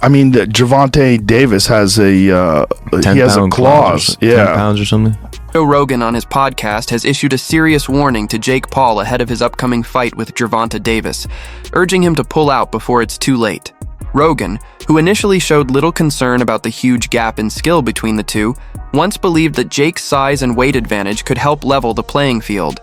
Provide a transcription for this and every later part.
I mean, Gervonta Davis has he has a clause. 10 pounds or something. Joe Rogan on his podcast has issued a serious warning to Jake Paul ahead of his upcoming fight with Gervonta Davis, urging him to pull out before it's too late. Rogan, who initially showed little concern about the huge gap in skill between the two, once believed that Jake's size and weight advantage could help level the playing field.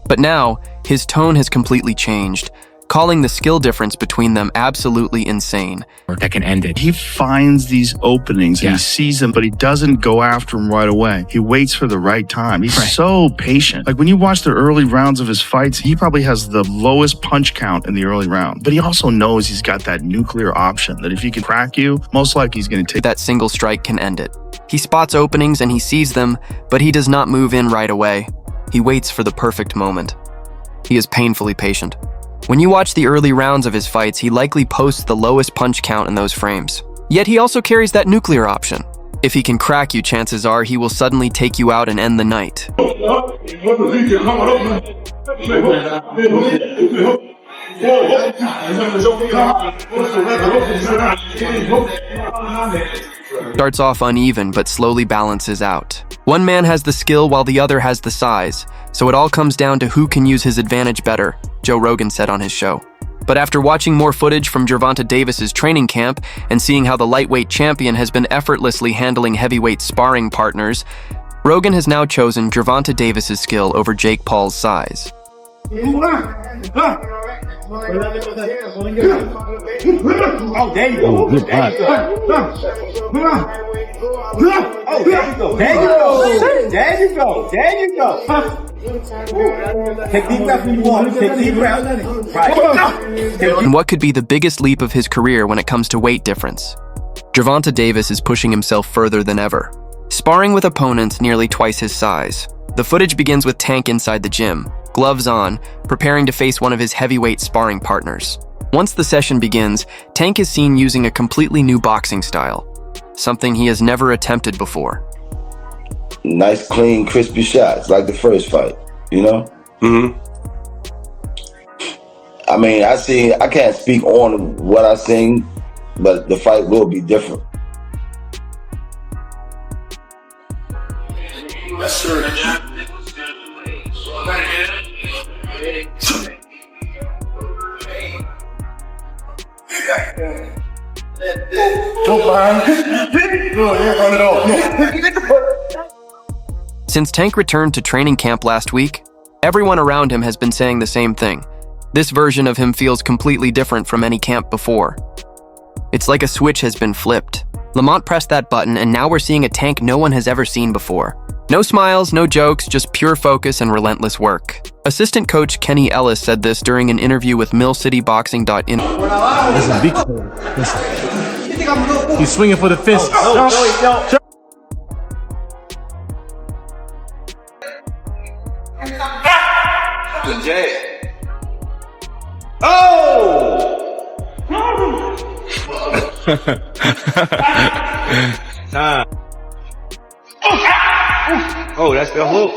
But now, his tone has completely changed, calling the skill difference between them absolutely insane. That can end it. He finds these openings and he sees them, but he doesn't go after them right away. He waits for the right time. He's so patient. Like when you watch the early rounds of his fights, he probably has the lowest punch count in the early round. But he also knows he's got that nuclear option that if he can crack you, most likely he's going to take that single strike can end it. He spots openings and he sees them, but he does not move in right away. He waits for the perfect moment. He is painfully patient. When you watch the early rounds of his fights, he likely posts the lowest punch count in those frames. Yet he also carries that nuclear option. If he can crack you, chances are he will suddenly take you out and end the night. Starts off uneven but slowly balances out. One man has the skill while the other has the size, so it all comes down to who can use his advantage better, Joe Rogan said on his show. But after watching more footage from Gervonta Davis's training camp and seeing how the lightweight champion has been effortlessly handling heavyweight sparring partners, Rogan has now chosen Gervonta Davis's skill over Jake Paul's size. Oh, there you go. Good punch. Oh, there you go. There you go. There you go. There you go. Take deep breaths when you want. Take deep breaths. Right. And what could be the biggest leap of his career when it comes to weight difference? Gervonta Davis is pushing himself further than ever, sparring with opponents nearly twice his size. The footage begins with Tank inside the gym, gloves on, preparing to face one of his heavyweight sparring partners. Once the session begins, Tank is seen using a completely new boxing style, something he has never attempted before. Nice, clean, crispy shots, like the first fight, you know? Mm-hmm. I mean, I can't speak on what I seen, but the fight will be different. Yes, sir. Since Tank returned to training camp last week, everyone around him has been saying the same thing. This version of him feels completely different from any camp before. It's like a switch has been flipped. Lamont pressed that button, and now we're seeing a Tank no one has ever seen before. No smiles, no jokes, just pure focus and relentless work. Assistant coach Kenny Ellis said this during an interview with MillCityBoxing.info. Listen, be cool. Listen. He's swinging for the fist. Oh, that's the hook.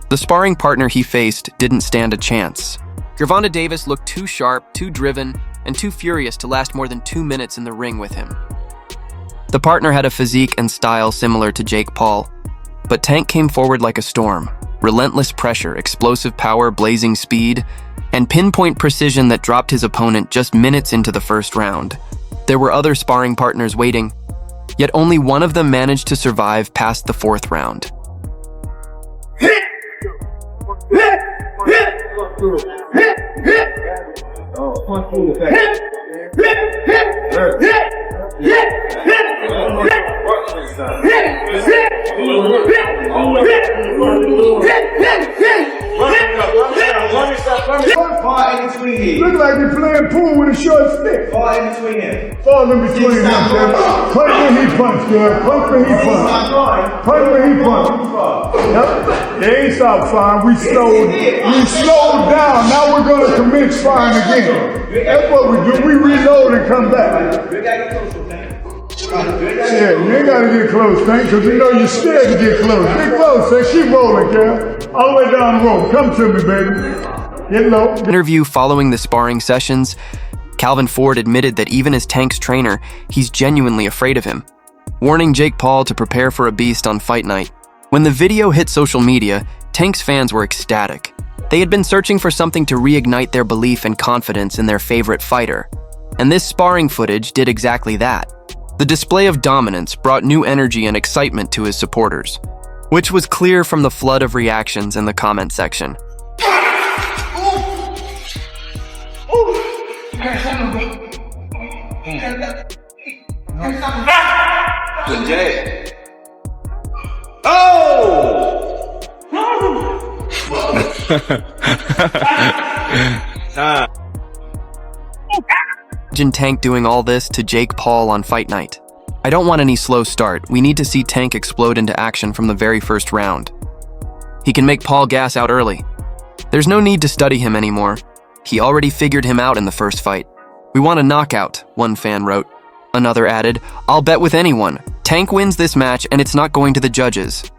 The sparring partner he faced didn't stand a chance. Gervonta Davis looked too sharp, too driven, and too furious to last more than 2 minutes in the ring with him. The partner had a physique and style similar to Jake Paul, but Tank came forward like a storm. Relentless pressure, explosive power, blazing speed, and pinpoint precision that dropped his opponent just minutes into the first round. There were other sparring partners waiting, yet only one of them managed to survive past the 4th round. Look like you're playing pool with a short stick. Fall in between him. Fall in between him, Kev. Punch when he punch, Kev. Punch when he punch. Punch when he punch. Yep. They ain't stopped firing. We slowed down. Now we're going to commence firing again. That's what we do. We reload and come back. Yeah, you ain't gotta get close, Tank, because you know you're scared to get close. Get close, Tank. Keep rolling, Kev. All the way down the road. Come to me, baby. Get low. Interview following the sparring sessions, Calvin Ford admitted that even as Tank's trainer, he's genuinely afraid of him, warning Jake Paul to prepare for a beast on fight night. When the video hit social media, Tank's fans were ecstatic. They had been searching for something to reignite their belief and confidence in their favorite fighter, and this sparring footage did exactly that. The display of dominance brought new energy and excitement to his supporters, which was clear from the flood of reactions in the comment section. Imagine Tank doing all this to Jake Paul on fight night. I don't want any slow start. We need to see Tank explode into action from the very first round. He can make Paul gas out early. There's no need to study him anymore. He already figured him out in the first fight. We want a knockout, one fan wrote. Another added, I'll bet with anyone. Tank wins this match and it's not going to the judges.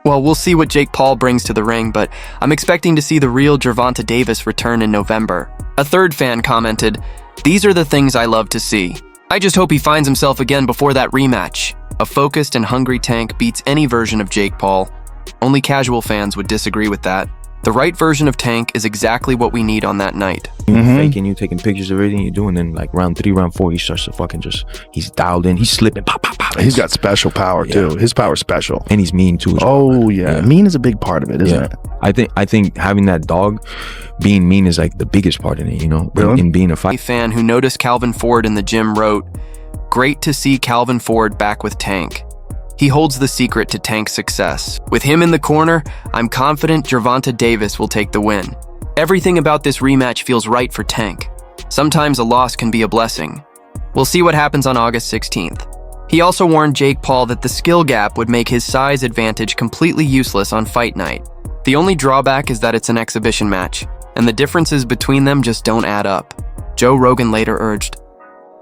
Well, we'll see what Jake Paul brings to the ring, but I'm expecting to see the real Gervonta Davis return in November. A third fan commented, these are the things I love to see. I just hope he finds himself again before that rematch. A focused and hungry Tank beats any version of Jake Paul. Only casual fans would disagree with that. The right version of Tank is exactly what we need on that night. Faking you, taking pictures of everything you do, and then like round 3, round 4, he starts to fucking he's dialed in, he's slipping, pop, pop, pop. He's got special power too. His power's special. And he's mean too. Oh yeah. Mean is a big part of it, isn't it? I think having that dog, being mean is like the biggest part in it, you know, really? in being a fight. A fan who noticed Calvin Ford in the gym wrote, great to see Calvin Ford back with Tank. He holds the secret to Tank's success. With him in the corner, I'm confident Gervonta Davis will take the win. Everything about this rematch feels right for Tank. Sometimes a loss can be a blessing. We'll see what happens on August 16th. He also warned Jake Paul that the skill gap would make his size advantage completely useless on fight night. The only drawback is that it's an exhibition match, and the differences between them just don't add up. Joe Rogan later urged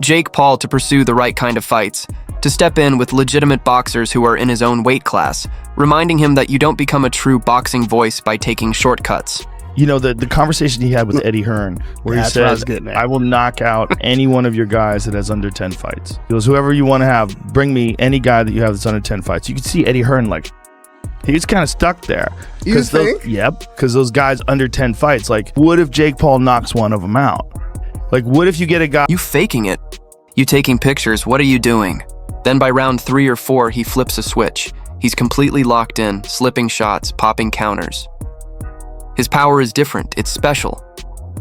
Jake Paul to pursue the right kind of fights, to step in with legitimate boxers who are in his own weight class, reminding him that you don't become a true boxing voice by taking shortcuts. You know, the conversation he had with Eddie Hearn, where he said, I will knock out any one of your guys that has under 10 fights. He goes, whoever you want to have, bring me any guy that you have that's under 10 fights. You can see Eddie Hearn, like, he was kind of stuck there. You think? Yep, because those guys under 10 fights, like, what if Jake Paul knocks one of them out? Like, what if you get a guy... You faking it. You taking pictures, what are you doing? Then by round 3 or 4, he flips a switch. He's completely locked in, slipping shots, popping counters. His power is different, it's special.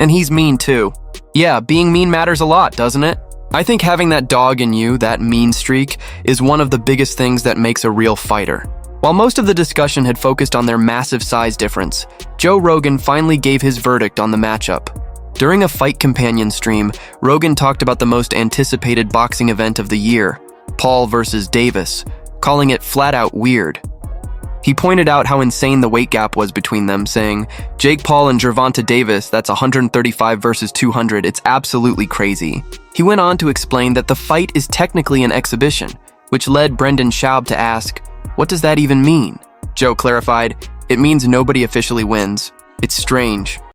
And he's mean too. Yeah, being mean matters a lot, doesn't it? I think having that dog in you, that mean streak, is one of the biggest things that makes a real fighter. While most of the discussion had focused on their massive size difference, Joe Rogan finally gave his verdict on the matchup. During a Fight Companion stream, Rogan talked about the most anticipated boxing event of the year, Paul versus Davis, calling it flat out weird. He pointed out how insane the weight gap was between them, saying, Jake Paul and Gervonta Davis, that's 135 versus 200, it's absolutely crazy. He went on to explain that the fight is technically an exhibition, which led Brendan Schaub to ask, what does that even mean? Joe clarified, it means nobody officially wins. It's strange.